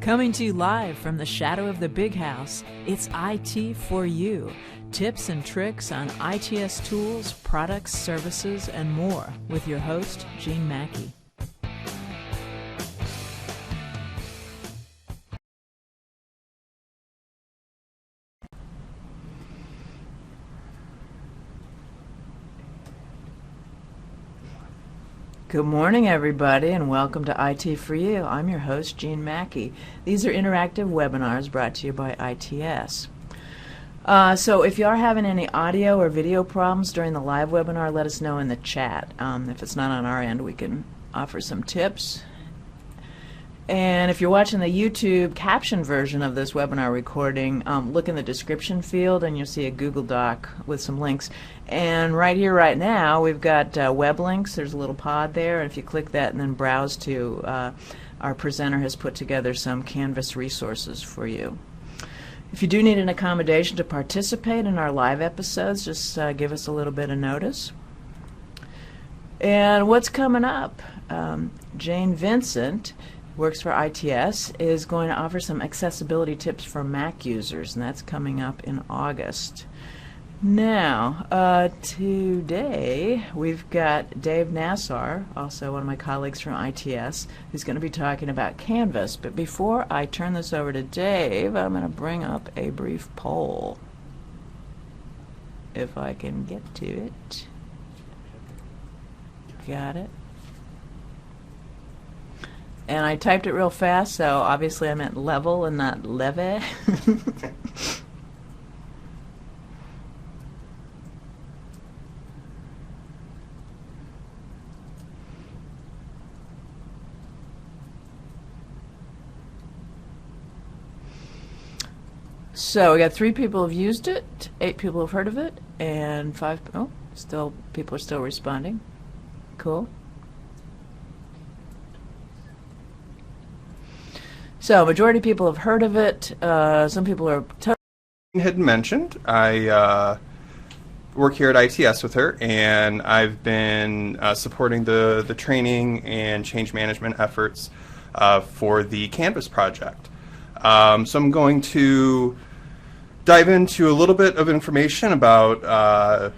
Coming to you live from the shadow of the big house, it's IT for You. Tips and tricks on ITS tools, products, services, and more with your host, Gene Mackey. Good morning, everybody, and welcome to IT for You. I'm your host, Gene Mackey. These are interactive webinars brought to you by ITS. So if you are having any audio or video problems during the live webinar, let us know in the chat. If it's not on our end, we can offer some tips. And if you're watching the YouTube caption version of this webinar recording, look in the description field and you'll see a Google Doc with some links. And right here, right now, we've got web links. There's a little pod there, and if you click that and then browse to, our presenter has put together some Canvas resources for you. If you do need an accommodation to participate in our live episodes, just give us a little bit of notice. And what's coming up? Jane Vincent, works for ITS, is going to offer some accessibility tips for Mac users, and that's coming up in August. Now, today we've got Dave Nassar, also one of my colleagues from ITS, who's going to be talking about Canvas. But before I turn this over to Dave, I'm going to bring up a brief poll, if I can get to it. Got it. And I typed it real fast, so obviously I meant level and not leve. So we got 3 people have used it, 8 people have heard of it, and 5, people are still responding. Cool. So majority of people have heard of it. Some people are had mentioned I work here at ITS with her, and I've been supporting the training and change management efforts for the Canvas project. So I'm going to dive into a little bit of information about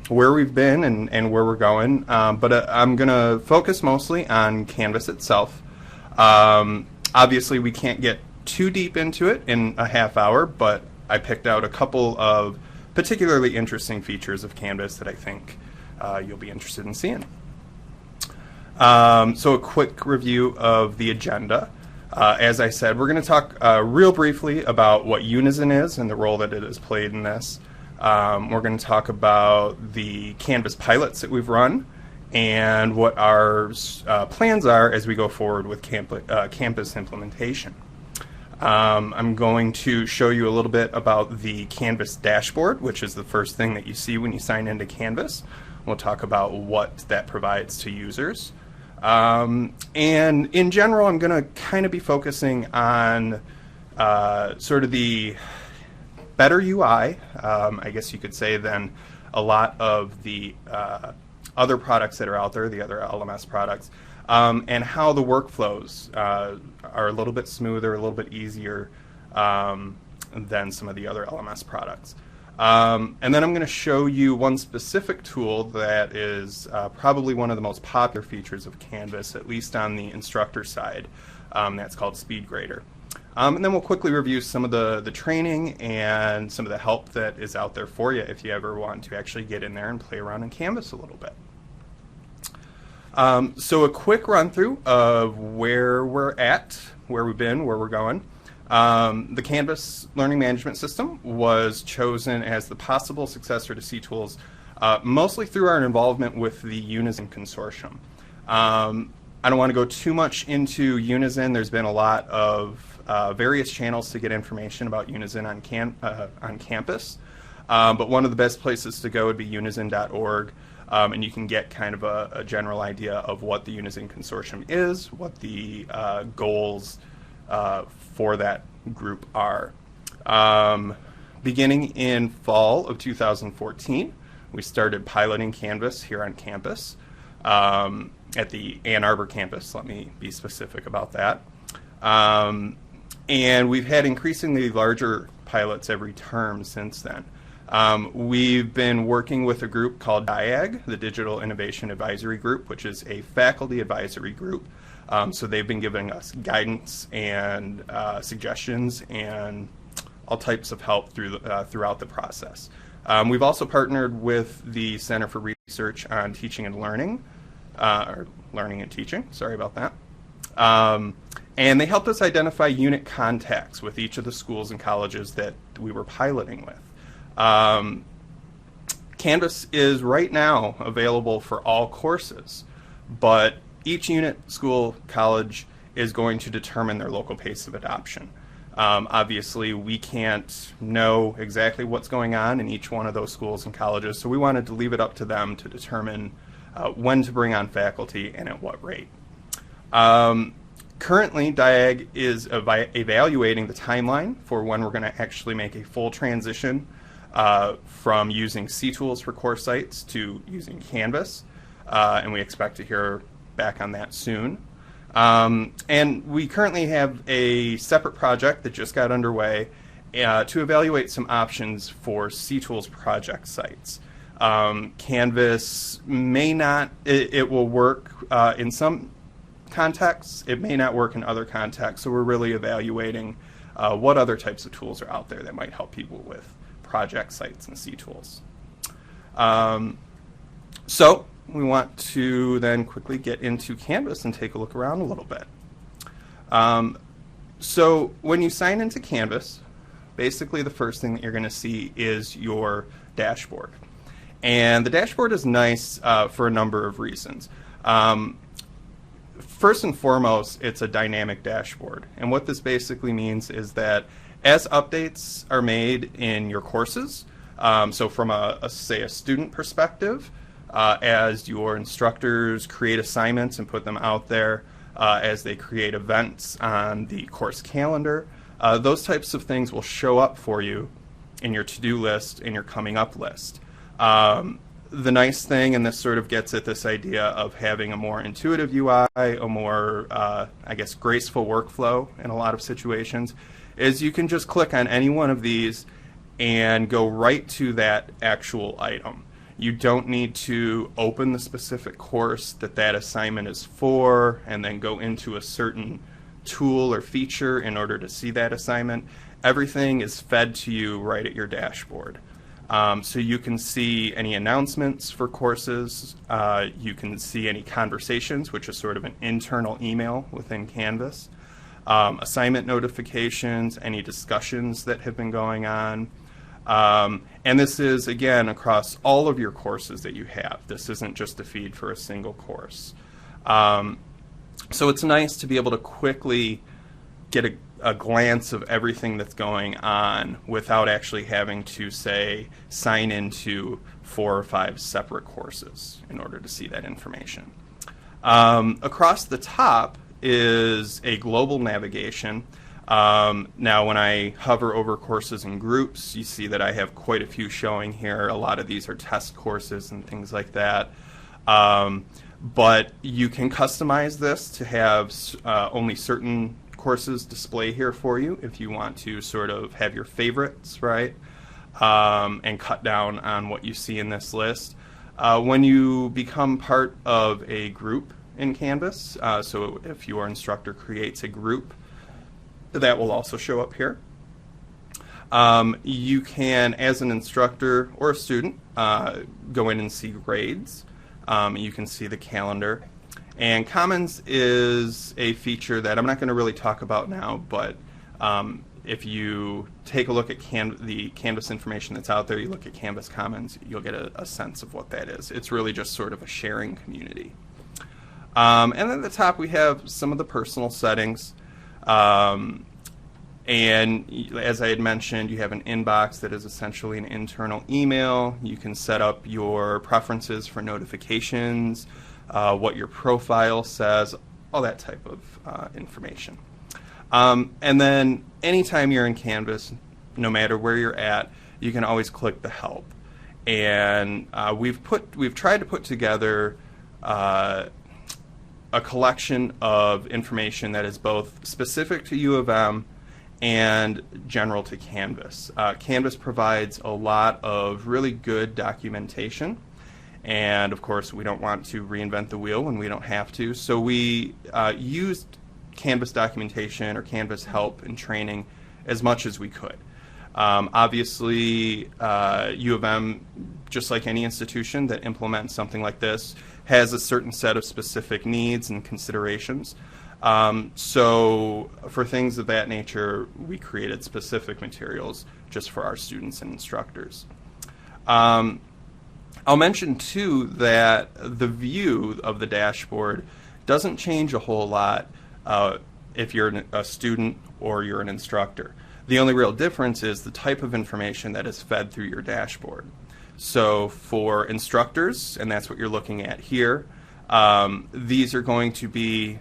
where we've been and where we're going, but I'm going to focus mostly on Canvas itself. Obviously, we can't get too deep into it in a half hour, but I picked out a couple of particularly interesting features of Canvas that I think you'll be interested in seeing. So a quick review of the agenda. As I said, we're going to talk real briefly about what Unison is and the role that it has played in this. We're going to talk about the Canvas pilots that we've run and what our plans are as we go forward with campus implementation. I'm going to show you a little bit about the Canvas dashboard, which is the first thing that you see when you sign into Canvas. We'll talk about what that provides to users. And in general, I'm going to kind of be focusing on sort of the better UI, I guess you could say, than a lot of the other products that are out there, the other LMS products, and how the workflows are a little bit smoother, a little bit easier than some of the other LMS products. And then I'm going to show you one specific tool that is probably one of the most popular features of Canvas, at least on the instructor side. That's called SpeedGrader. And then we'll quickly review some of the training and some of the help that is out there for you if you ever want to actually get in there and play around in Canvas a little bit. So a quick run through of where we're at, where we've been, where we're going. The Canvas Learning Management System was chosen as the possible successor to cTools, mostly through our involvement with the Unison Consortium. I don't want to go too much into Unison. There's been a lot of various channels to get information about Unison on campus, but one of the best places to go would be unison.org. And you can get kind of a general idea of what the Unison Consortium is, what the goals for that group are. Beginning in fall of 2014, we started piloting Canvas here on campus at the Ann Arbor campus. Let me be specific about that. And we've had increasingly larger pilots every term since then. We've been working with a group called DIAG, the Digital Innovation Advisory Group, which is a faculty advisory group. So they've been giving us guidance and suggestions and all types of help throughout the process. We've also partnered with the Center for Research on Teaching and Learning, or Learning and Teaching, sorry about that. And they helped us identify unit contacts with each of the schools and colleges that we were piloting with. Canvas is right now available for all courses, but each unit, school, college is going to determine their local pace of adoption. Obviously, we can't know exactly what's going on in each one of those schools and colleges, so we wanted to leave it up to them to determine when to bring on faculty and at what rate. Currently, DIAG is evaluating the timeline for when we're going to actually make a full transition from using C-Tools for course sites to using Canvas, and we expect to hear back on that soon. And we currently have a separate project that just got underway to evaluate some options for C-Tools project sites. Canvas may not, it will work in some contexts, it may not work in other contexts, so we're really evaluating what other types of tools are out there that might help people with project sites and C-Tools. So we want to then quickly get into Canvas and take a look around a little bit. So when you sign into Canvas, basically the first thing that you're going to see is your dashboard. And the dashboard is nice for a number of reasons. First and foremost, it's a dynamic dashboard. And what this basically means is that as updates are made in your courses, so from say a student perspective, as your instructors create assignments and put them out there, as they create events on the course calendar, those types of things will show up for you in your to-do list, in your coming up list. The nice thing, and this sort of gets at this idea of having a more intuitive UI, a more, I guess, graceful workflow in a lot of situations, is you can just click on any one of these and go right to that actual item. You don't need to open the specific course that assignment is for and then go into a certain tool or feature in order to see that assignment. Everything is fed to you right at your dashboard. So you can see any announcements for courses, you can see any conversations, which is sort of an internal email within Canvas, assignment notifications, any discussions that have been going on. And this is, again, across all of your courses that you have. This isn't just a feed for a single course. So it's nice to be able to quickly get a glance of everything that's going on without actually having to, say, sign into 4 or 5 separate courses in order to see that information. Across the top is a global navigation. Now when I hover over courses and groups, you see that I have quite a few showing here. A lot of these are test courses and things like that. But you can customize this to have only certain courses display here for you if you want to sort of have your favorites, right? And cut down on what you see in this list. When you become part of a group in Canvas, so if your instructor creates a group, that will also show up here. You can, as an instructor or a student, go in and see grades. You can see the calendar. And Commons is a feature that I'm not going to really talk about now, but if you take a look at the Canvas information that's out there, you look at Canvas Commons, you'll get a sense of what that is. It's really just sort of a sharing community. And then at the top we have some of the personal settings. And as I had mentioned, you have an inbox that is essentially an internal email. You can set up your preferences for notifications, what your profile says, all that type of information. And then anytime you're in Canvas, no matter where you're at, you can always click the help. And we've tried to put together a collection of information that is both specific to U of M and general to Canvas. Canvas provides a lot of really good documentation, and of course we don't want to reinvent the wheel when we don't have to, so we used Canvas documentation or Canvas help in training as much as we could. Obviously, U of M, just like any institution that implements something like this, has a certain set of specific needs and considerations. So for things of that nature, we created specific materials just for our students and instructors. I'll mention too that the view of the dashboard doesn't change a whole lot if you're a student or you're an instructor. The only real difference is the type of information that is fed through your dashboard. So for instructors, and that's what you're looking at here, these are going to be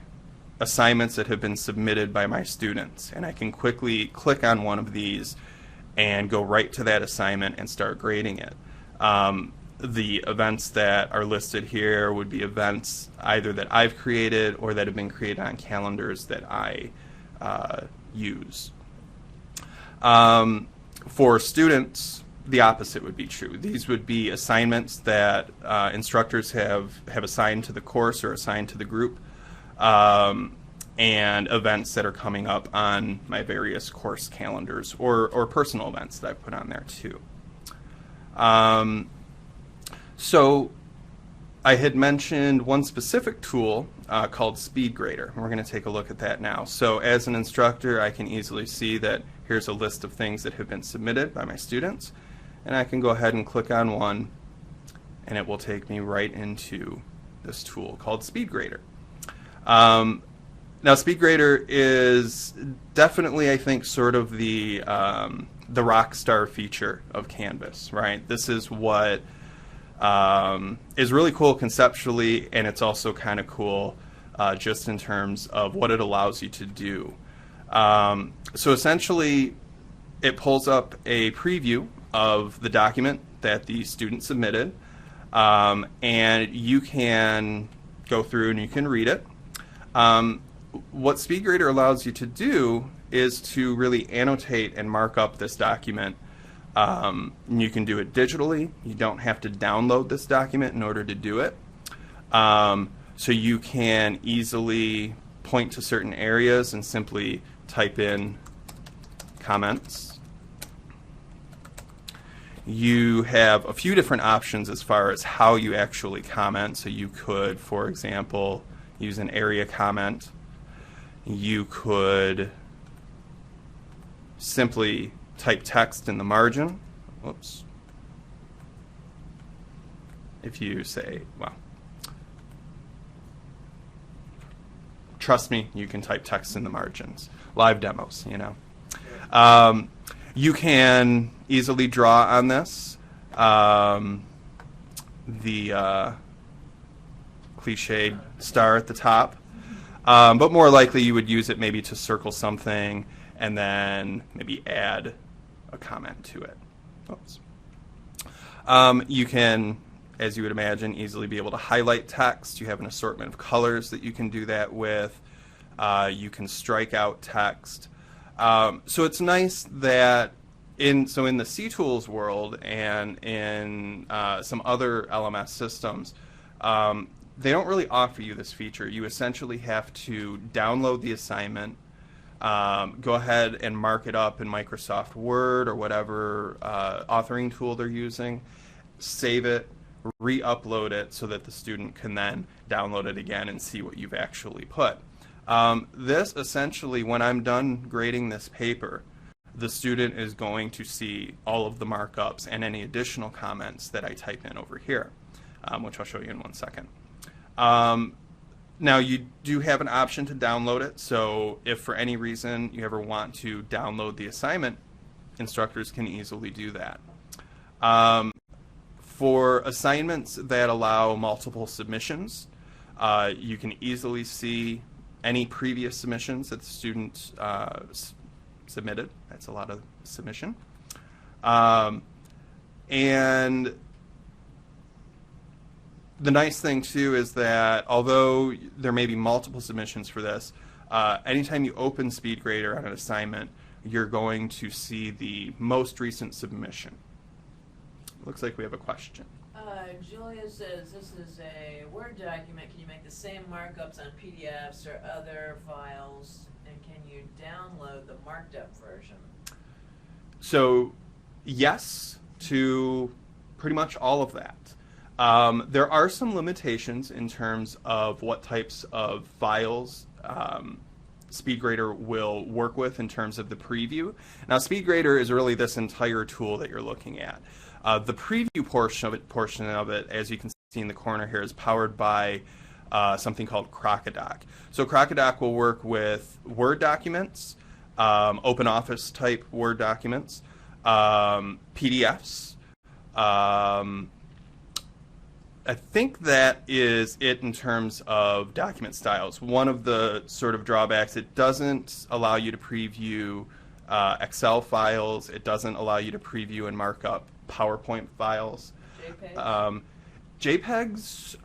assignments that have been submitted by my students, and I can quickly click on one of these and go right to that assignment and start grading it. The events that are listed here would be events either that I've created or that have been created on calendars that I use. For students, the opposite would be true. These would be assignments that instructors have assigned to the course or assigned to the group, and events that are coming up on my various course calendars or personal events that I put on there too. So I had mentioned one specific tool called SpeedGrader, and we're going to take a look at that now. So as an instructor, I can easily see that here's a list of things that have been submitted by my students, and I can go ahead and click on one, and it will take me right into this tool called SpeedGrader. Now, SpeedGrader is definitely, I think, sort of the rock star feature of Canvas, right? This is what is really cool conceptually, and it's also kind of cool just in terms of what it allows you to do. So essentially, it pulls up a preview of the document that the student submitted, and you can go through and you can read it. What SpeedGrader allows you to do is to really annotate and mark up this document. You can do it digitally. You don't have to download this document in order to do it. So you can easily point to certain areas and simply type in comments. You have a few different options as far as how you actually comment. So you could, for example, use an area comment. You could simply type text in the margin. Whoops. If you say, well, trust me, you can type text in the margins. Live demos, you know. You can easily draw on this. The cliched star at the top. But more likely you would use it maybe to circle something and then maybe add a comment to it. Oops. You can, as you would imagine, easily be able to highlight text. You have an assortment of colors that you can do that with. You can strike out text. So it's nice that in the CTools world and in some other LMS systems, they don't really offer you this feature. You essentially have to download the assignment, go ahead and mark it up in Microsoft Word or whatever authoring tool they're using, save it, re-upload it so that the student can then download it again and see what you've actually put. This essentially, when I'm done grading this paper, the student is going to see all of the markups and any additional comments that I type in over here, which I'll show you in 1 second. Now you do have an option to download it, so if for any reason you ever want to download the assignment, instructors can easily do that. For assignments that allow multiple submissions, you can easily see any previous submissions that the student submitted. That's a lot of submission. And the nice thing too is that although there may be multiple submissions for this, anytime you open SpeedGrader on an assignment, you're going to see the most recent submission. Looks like we have a question. Julia says this is a Word document. Can you make the same markups on PDFs or other files? And can you download the marked up version? So, yes to pretty much all of that. There are some limitations in terms of what types of files SpeedGrader will work with in terms of the preview. Now, SpeedGrader is really this entire tool that you're looking at. The preview portion of it, as you can see in the corner here, is powered by something called Crocodoc. So Crocodoc will work with Word documents, OpenOffice type Word documents, PDFs. I think that is it in terms of document styles. One of the sort of drawbacks, it doesn't allow you to preview Excel files. It doesn't allow you to preview and mark up PowerPoint files. JPEGs? JPEGs,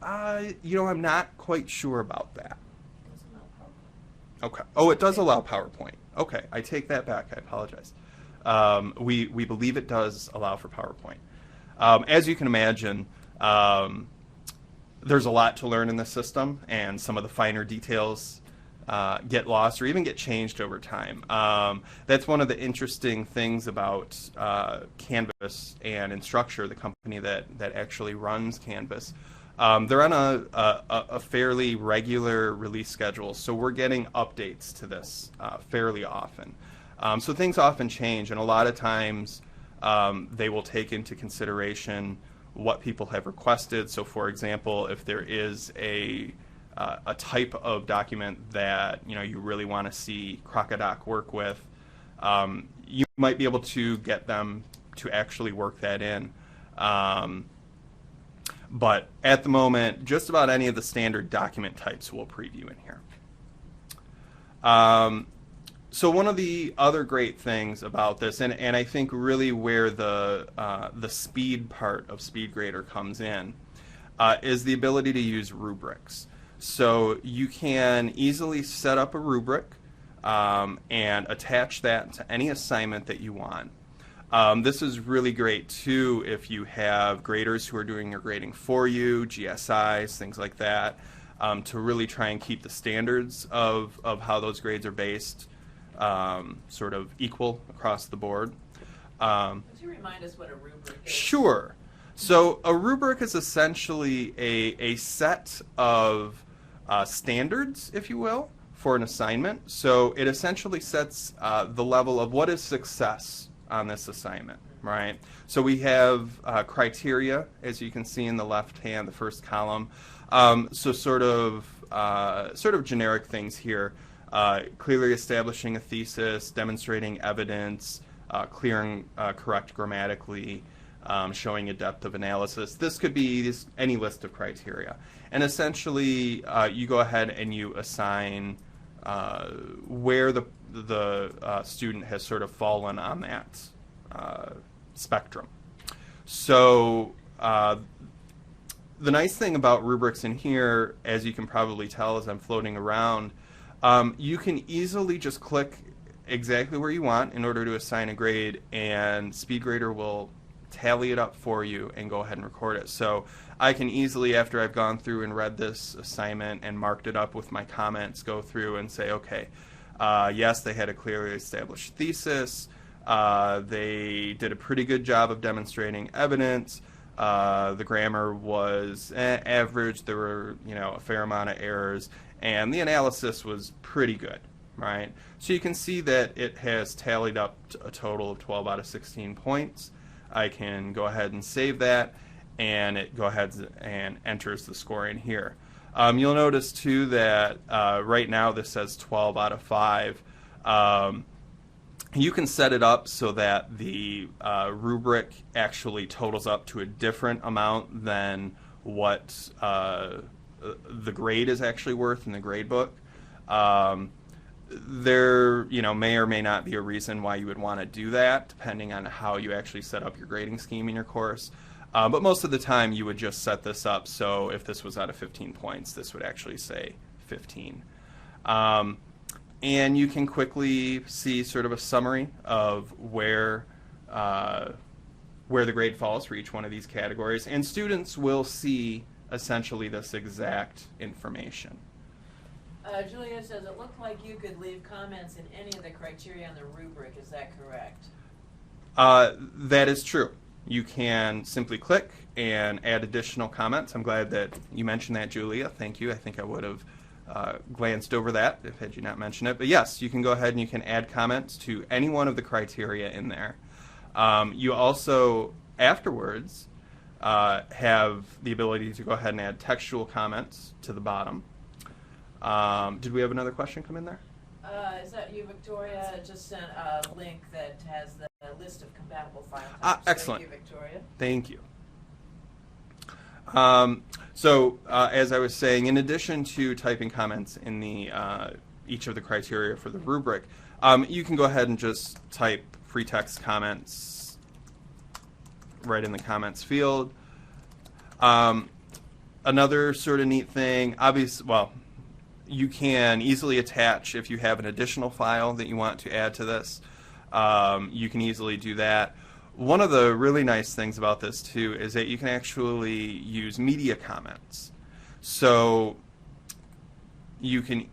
I'm not quite sure about that. Okay. Oh, it does allow PowerPoint. Okay, I take that back. I apologize. We believe it does allow for PowerPoint. As you can imagine, there's a lot to learn in this system, and some of the finer details get lost or even get changed over time. That's one of the interesting things about Canvas and Instructure, the company that actually runs Canvas. They're on a fairly regular release schedule, so we're getting updates to this fairly often. So things often change, and a lot of times they will take into consideration what people have requested. So, for example, if there is a type of document that you really want to see Crocodoc work with, you might be able to get them to actually work that in. But at the moment, just about any of the standard document types will preview in here. So one of the other great things about this, and I think really where the speed part of SpeedGrader comes in, is the ability to use rubrics. So you can easily set up a rubric and attach that to any assignment that you want. This is really great too if you have graders who are doing your grading for you, GSIs, things like that, to really try and keep the standards of how those grades are based sort of equal across the board. Could you remind us what a rubric is? Sure. So a rubric is essentially a set of standards, if you will, for an assignment. So it essentially sets the level of what is success on this assignment, right? So we have criteria, as you can see in the left hand, the first column. So sort of generic things here. Clearly establishing a thesis, demonstrating evidence, clear and correct grammatically, showing a depth of analysis. This could be any list of criteria. And essentially, you go ahead and you assign where the student has sort of fallen on that spectrum. So the nice thing about rubrics in here, as you can probably tell as I'm floating around, you can easily just click exactly where you want in order to assign a grade, and SpeedGrader will tally it up for you and go ahead and record it. So I can easily, after I've gone through and read this assignment and marked it up with my comments, go through and say, okay, yes, they had a clearly established thesis. They did a pretty good job of demonstrating evidence. The grammar was average. There were, a fair amount of errors, and the analysis was pretty good, right? So you can see that it has tallied up to a total of 12 out of 16 points. I can go ahead and save that, and it go ahead and enters the score in here. You'll notice too that right now this says 12 out of 5. You can set it up so that the rubric actually totals up to a different amount than what the grade is actually worth in the grade book. There, may or may not be a reason why you would want to do that, depending on how you actually set up your grading scheme in your course. But most of the time, you would just set this up so if this was out of 15 points, this would actually say 15. and you can quickly see sort of a summary of where the grade falls for each one of these categories, and students will see essentially this exact information. Julia says, it looked like you could leave comments in any of the criteria on the rubric. Is that correct? That is true. You can simply click and add additional comments. I'm glad that you mentioned that, Julia. Thank you. I think I would have glanced over that if had you not mentioned it. But yes, you can go ahead and you can add comments to any one of the criteria in there. You also, afterwards, have the ability to go ahead and add textual comments to the bottom. Did we have another question come in there? Is that you, Victoria? Just sent a link that has the list of compatible file types. Excellent. Thank you, Victoria. Thank you. As I was saying, in addition to typing comments in the each of the criteria for the rubric, you can go ahead and just type free text comments right in the comments field. Another sort of neat thing, you can easily attach, if you have an additional file that you want to add to this, you can easily do that. One of the really nice things about this too is that you can actually use media comments. So you can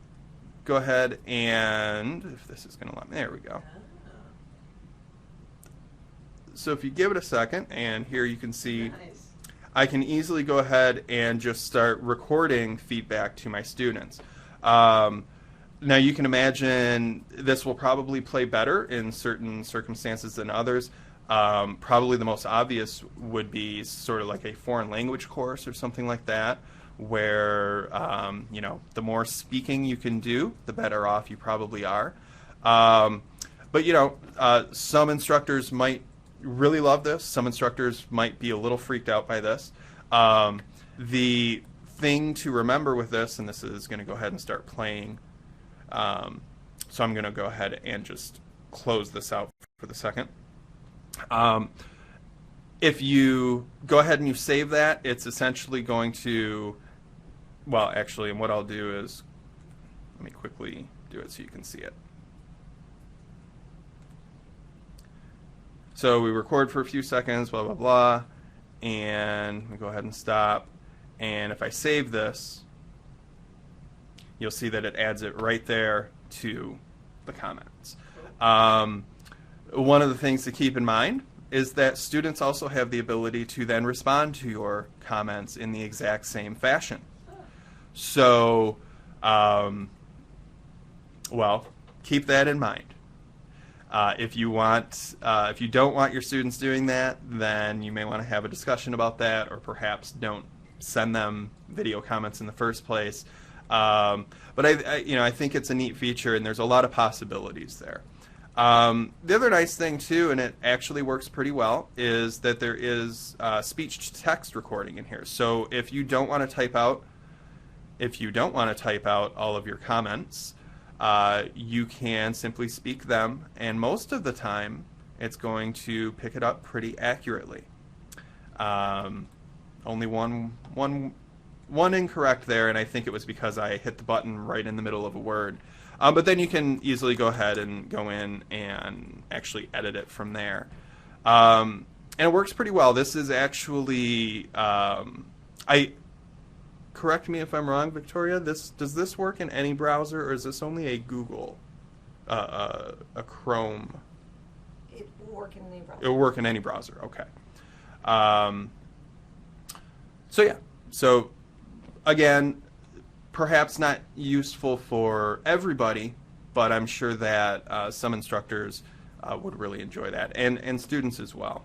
go ahead and, if this is going to let me, there we go. So if you give it a second, and here you can see, Nice. I can easily go ahead and just start recording feedback to my students. Now you can imagine this will probably play better in certain circumstances than others. Probably the most obvious would be sort of like a foreign language course or something like that, where the more speaking you can do, the better off you probably are. But some instructors might really love this. Some instructors might be a little freaked out by this. The thing to remember with this, and this is going to go ahead and start playing, so I'm going to go ahead and just close this out for the second. If you go ahead and you save that, it's essentially going to, and what I'll do is, let me quickly do it so you can see it. So we record for a few seconds, blah, blah, blah, and we go ahead and stop. And if I save this, you'll see that it adds it right there to the comments. One of the things to keep in mind is that students also have the ability to then respond to your comments in the exact same fashion. So, keep that in mind. If you don't want your students doing that, then you may want to have a discussion about that, or perhaps don't send them video comments in the first place. But I think it's a neat feature, and there's a lot of possibilities there. The other nice thing too, and it actually works pretty well, is that there is speech-to-text recording in here. So if you don't want to type out all of your comments, you can simply speak them, and most of the time it's going to pick it up pretty accurately. Only one incorrect there, and I think it was because I hit the button right in the middle of a word. But then you can easily go ahead and go in and actually edit it from there. And it works pretty well. This is actually, correct me if I'm wrong, Victoria, does this work in any browser, or is this only a Google, a Chrome? It will work in any browser. It will work in any browser, okay. So again, perhaps not useful for everybody, but I'm sure that some instructors would really enjoy that, and students as well.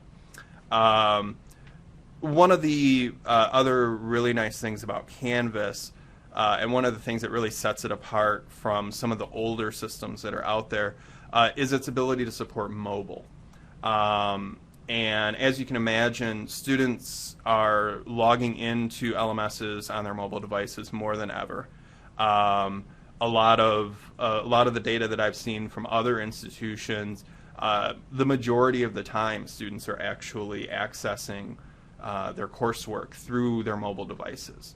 One of the other really nice things about Canvas, and one of the things that really sets it apart from some of the older systems that are out there, is its ability to support mobile. And as you can imagine, students are logging into LMSs on their mobile devices more than ever. A lot of the data that I've seen from other institutions, the majority of the time, students are actually accessing their coursework through their mobile devices.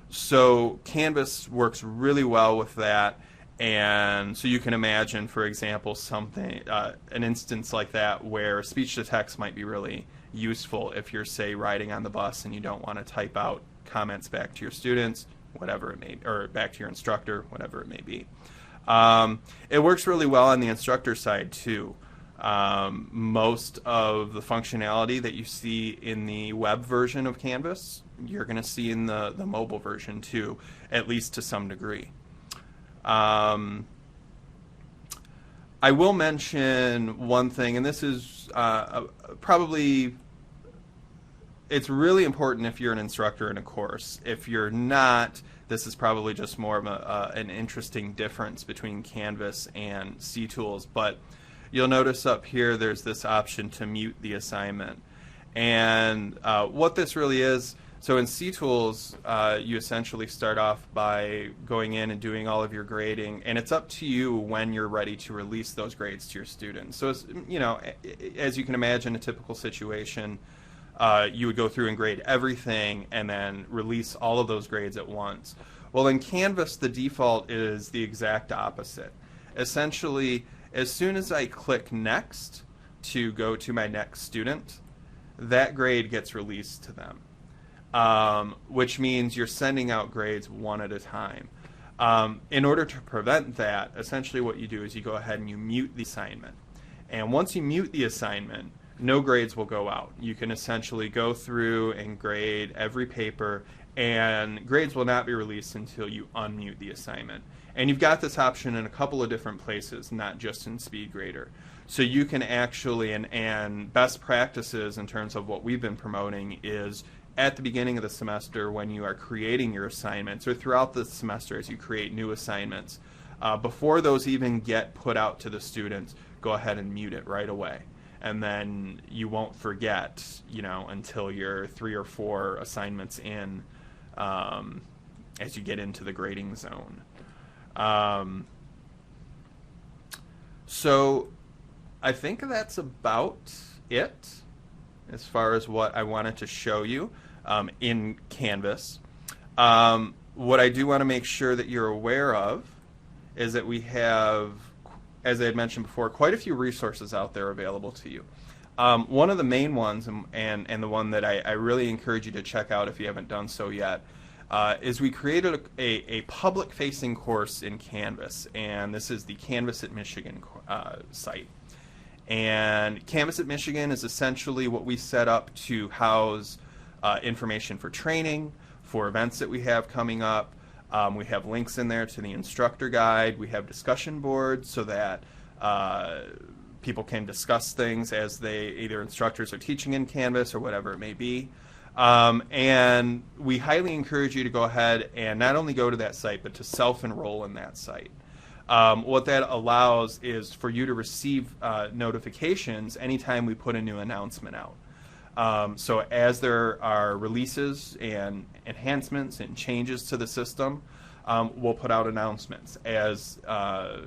So Canvas works really well with that, And so you can imagine, for example, something, an instance like that where speech to text might be really useful if you're, say, riding on the bus and you don't want to type out comments back to your students, whatever it may, or back to your instructor, whatever it may be. It works really well on the instructor side too. Most of the functionality that you see in the web version of Canvas, you're going to see in the mobile version too, at least to some degree. I will mention one thing, and this is probably, it's really important if you're an instructor in a course. If you're not, this is probably just more of an interesting difference between Canvas and CTools. But you'll notice up here there's this option to mute the assignment. And what this really is, so in CTools, you essentially start off by going in and doing all of your grading, and it's up to you when you're ready to release those grades to your students. So, it's, you know, as you can imagine, a typical situation, you would go through and grade everything and then release all of those grades at once. Well, in Canvas, the default is the exact opposite. Essentially, as soon as I click Next to go to my next student, that grade gets released to them. Which means you're sending out grades one at a time. In order to prevent that, essentially what you do is you go ahead and you mute the assignment. And once you mute the assignment, no grades will go out. You can essentially go through and grade every paper, and grades will not be released until you unmute the assignment. And you've got this option in a couple of different places, not just in SpeedGrader. So you can actually, and best practices in terms of what we've been promoting is at the beginning of the semester when you are creating your assignments, or throughout the semester as you create new assignments, before those even get put out to the students, go ahead and mute it right away. And then you won't forget, you know, until you're 3 or 4 assignments in, as you get into the grading zone. So I think that's about it as far as what I wanted to show you in Canvas. What I do want to make sure that you're aware of is that we have, as I had mentioned before, quite a few resources out there available to you. One of the main ones, and the one that I really encourage you to check out if you haven't done so yet, is we created a public-facing course in Canvas, and this is the Canvas at Michigan site. And Canvas at Michigan is essentially what we set up to house information for training, for events that we have coming up. We have links in there to the instructor guide. We have discussion boards so that people can discuss things as they, either instructors are teaching in Canvas or whatever it may be. And we highly encourage you to go ahead and not only go to that site, but to self-enroll in that site. What that allows is for you to receive notifications anytime we put a new announcement out. So as there are releases and enhancements and changes to the system, we'll put out announcements. As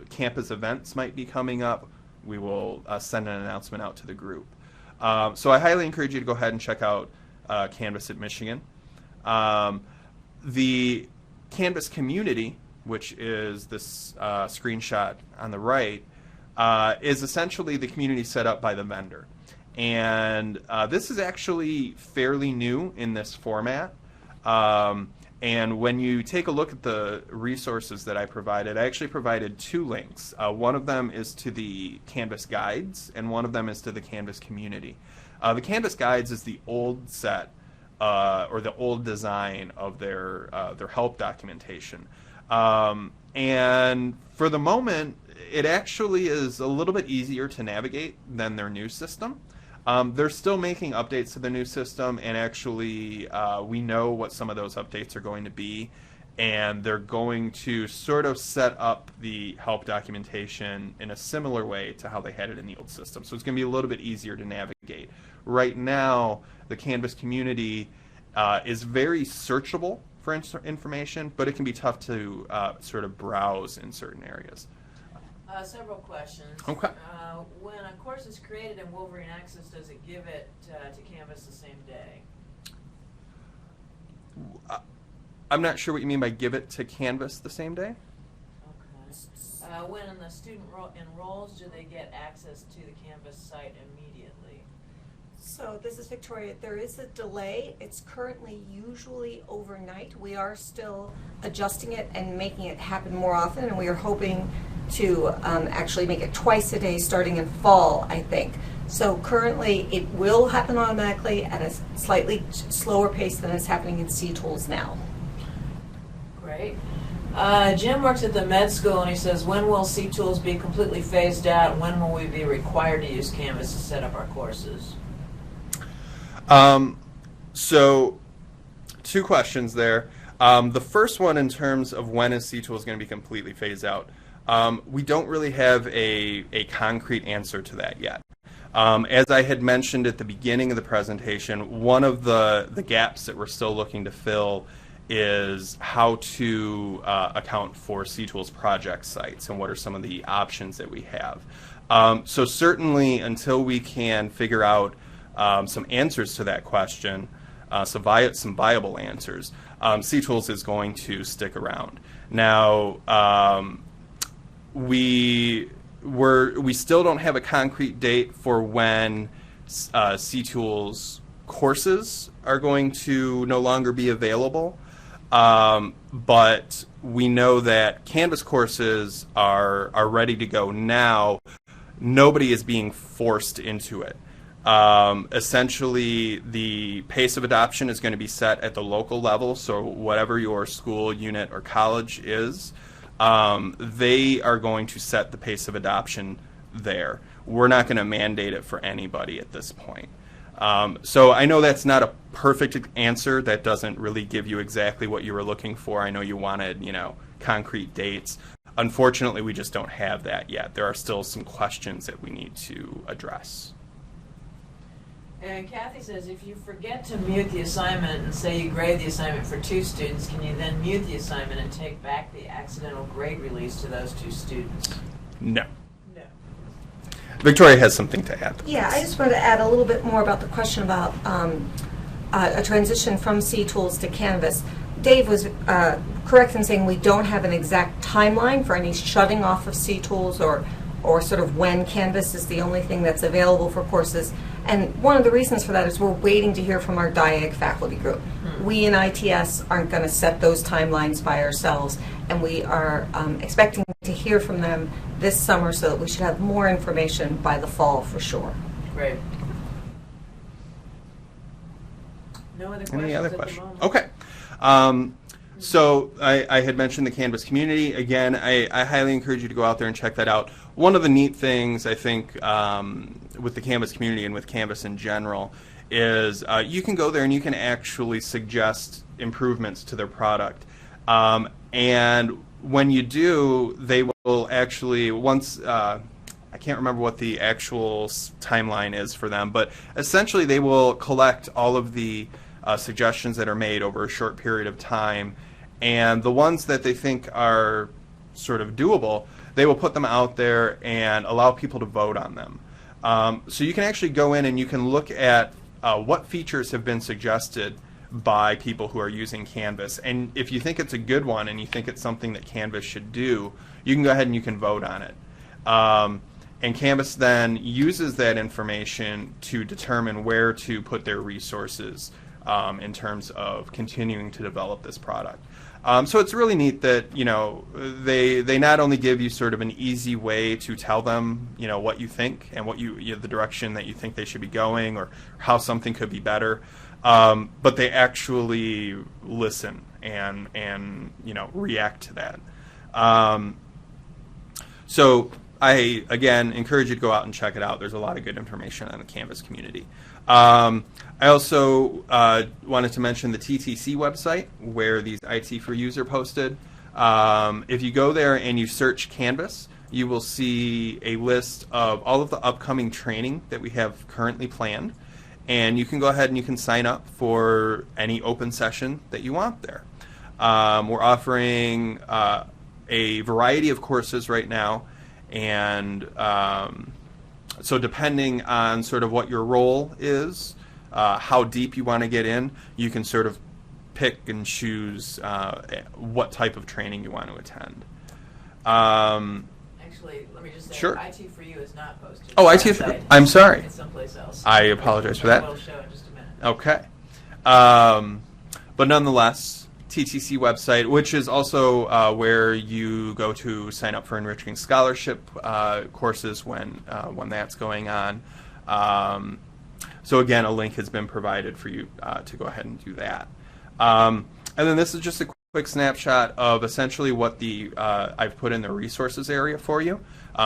campus events might be coming up, we will send an announcement out to the group. So I highly encourage you to go ahead and check out Canvas at Michigan. The Canvas community, which is this screenshot on the right, is essentially the community set up by the vendor. And this is actually fairly new in this format. And when you take a look at the resources that I provided, I actually provided 2 links. One of them is to the Canvas guides, and one of them is to the Canvas community. The Canvas guides is the old set, or the old design of their help documentation. And for the moment, it actually is a little bit easier to navigate than their new system. They're still making updates to the new system, and actually we know what some of those updates are going to be, and they're going to sort of set up the help documentation in a similar way to how they had it in the old system. So it's going to be a little bit easier to navigate. Right now, the Canvas community is very searchable for information, but it can be tough to sort of browse in certain areas. Several questions. Okay. When a course is created in Wolverine Access, does it give it to Canvas the same day? I'm not sure what you mean by give it to Canvas the same day. Okay. When the student enrolls, do they get access to the Canvas site immediately? So this is Victoria. There is a delay. It's currently usually overnight. We are still adjusting it and making it happen more often, and we are hoping to actually make it twice a day starting in fall, I think. So currently it will happen automatically at a slightly slower pace than is happening in C-Tools now. Great. Jim works at the med school, and he says, when will C-Tools be completely phased out, and when will we be required to use Canvas to set up our courses? So, two questions there. The first one, in terms of when is C-Tools going to be completely phased out, we don't really have a concrete answer to that yet. As I had mentioned at the beginning of the presentation, one of the gaps that we're still looking to fill is how to account for C-Tools project sites and what are some of the options that we have. So certainly until we can figure out some answers to that question, some viable answers, C-Tools is going to stick around. Now, we still don't have a concrete date for when C-Tools courses are going to no longer be available. But we know that Canvas courses are ready to go now. Nobody is being forced into it. Essentially, the pace of adoption is going to be set at the local level, so whatever your school, unit, or college is, they are going to set the pace of adoption there. We're not going to mandate it for anybody at this point. So I know that's not a perfect answer. That doesn't really give you exactly what you were looking for. I know you wanted, concrete dates. Unfortunately, we just don't have that yet. There are still some questions that we need to address. And Kathy says, if you forget to mute the assignment and say you grade the assignment for 2 students, can you then mute the assignment and take back the accidental grade release to those 2 students? No. Victoria has something to add. Yeah, I just wanted to add a little bit more about the question about a transition from C-Tools to Canvas. Dave was correct in saying we don't have an exact timeline for any shutting off of C-Tools or sort of when Canvas is the only thing that's available for courses. And one of the reasons for that is we're waiting to hear from our DIAG faculty group. We in ITS aren't going to set those timelines by ourselves, and we are expecting to hear from them this summer, so that we should have more information by the fall for sure. Great. No other questions? Any other at the questions? moment? Okay. So I had mentioned the Canvas community. Again, I highly encourage you to go out there and check that out. One of the neat things, I think, with the Canvas community and with Canvas in general is you can go there and you can actually suggest improvements to their product. And when you do, they will actually, once, I can't remember what the actual timeline is for them, but essentially they will collect all of the suggestions that are made over a short period of time, and the ones that they think are sort of doable, they will put them out there and allow people to vote on them. So you can actually go in and you can look at what features have been suggested by people who are using Canvas, and if you think it's a good one and you think it's something that Canvas should do, you can go ahead and you can vote on it. And Canvas then uses that information to determine where to put their resources in terms of continuing to develop this product. So it's really neat that they not only give you sort of an easy way to tell them what you think and what the direction that you think they should be going or how something could be better, but they actually listen and react to that. So I again encourage you to go out and check it out. There's a lot of good information on the Canvas community. I also wanted to mention the TTC website where these IT for Use are posted. If you go there and you search Canvas, you will see a list of all of the upcoming training that we have currently planned, and you can go ahead and you can sign up for any open session that you want there. We're offering a variety of courses right now, and so depending on sort of what your role is, how deep you want to get in, you can sort of pick and choose what type of training you want to attend. Actually, let me just say, Sure. IT for You is not posted. Oh, on IT our for- site. I'm sorry. It's someplace else. I apologize for that. We'll show in just a minute. Okay. But nonetheless, TTC website, which is also where you go to sign up for enriching scholarship courses when that's going on. So again, a link has been provided for you to go ahead and do that. And then this is just a quick snapshot of essentially what the I've put in the resources area for you.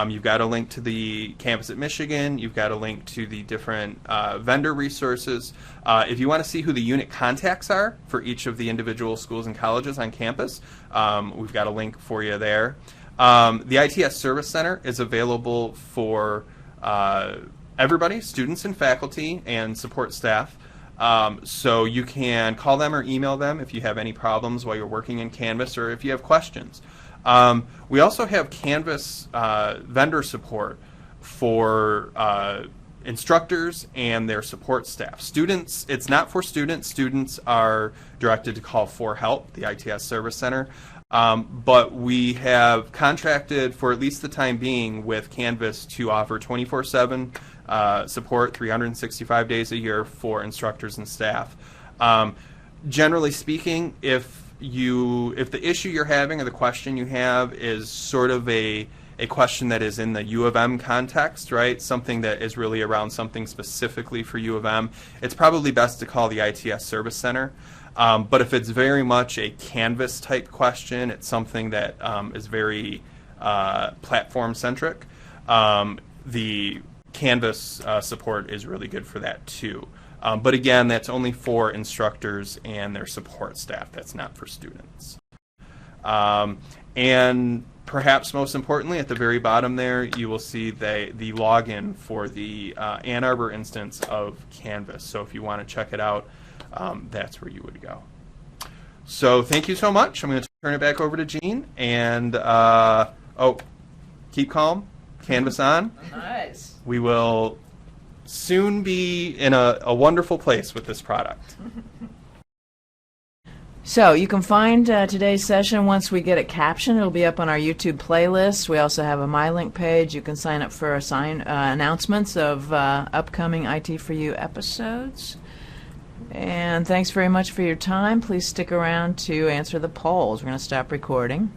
You've got a link to the campus at Michigan. You've got a link to the different vendor resources. If you want to see who the unit contacts are for each of the individual schools and colleges on campus, we've got a link for you there. The ITS Service Center is available for everybody, students and faculty and support staff. So you can call them or email them if you have any problems while you're working in Canvas or if you have questions. We also have Canvas vendor support for instructors and their support staff. Students, it's not for students. Students are directed to call for help, the ITS Service Center. But we have contracted for at least the time being with Canvas to offer 24/7 support 365 days a year for instructors and staff. Generally speaking, if the issue you're having or the question you have is sort of a question that is in the U of M context, right? Something that is really around something specifically for U of M, it's probably best to call the ITS Service Center. But if it's very much a Canvas type question, it's something that is very platform centric, the Canvas support is really good for that too. But again, that's only for instructors and their support staff. That's not for students. And perhaps most importantly, at the very bottom there, you will see the login for the Ann Arbor instance of Canvas. So if you want to check it out, that's where you would go. So thank you so much. I'm going to turn it back over to Jean. And, keep calm. Canvas on. Nice. We will soon be in a wonderful place with this product. So you can find today's session once we get it captioned. It'll be up on our YouTube playlist. We also have a MyLink page. You can sign up for announcements of upcoming IT for You episodes. And thanks very much for your time. Please stick around to answer the polls. We're going to stop recording.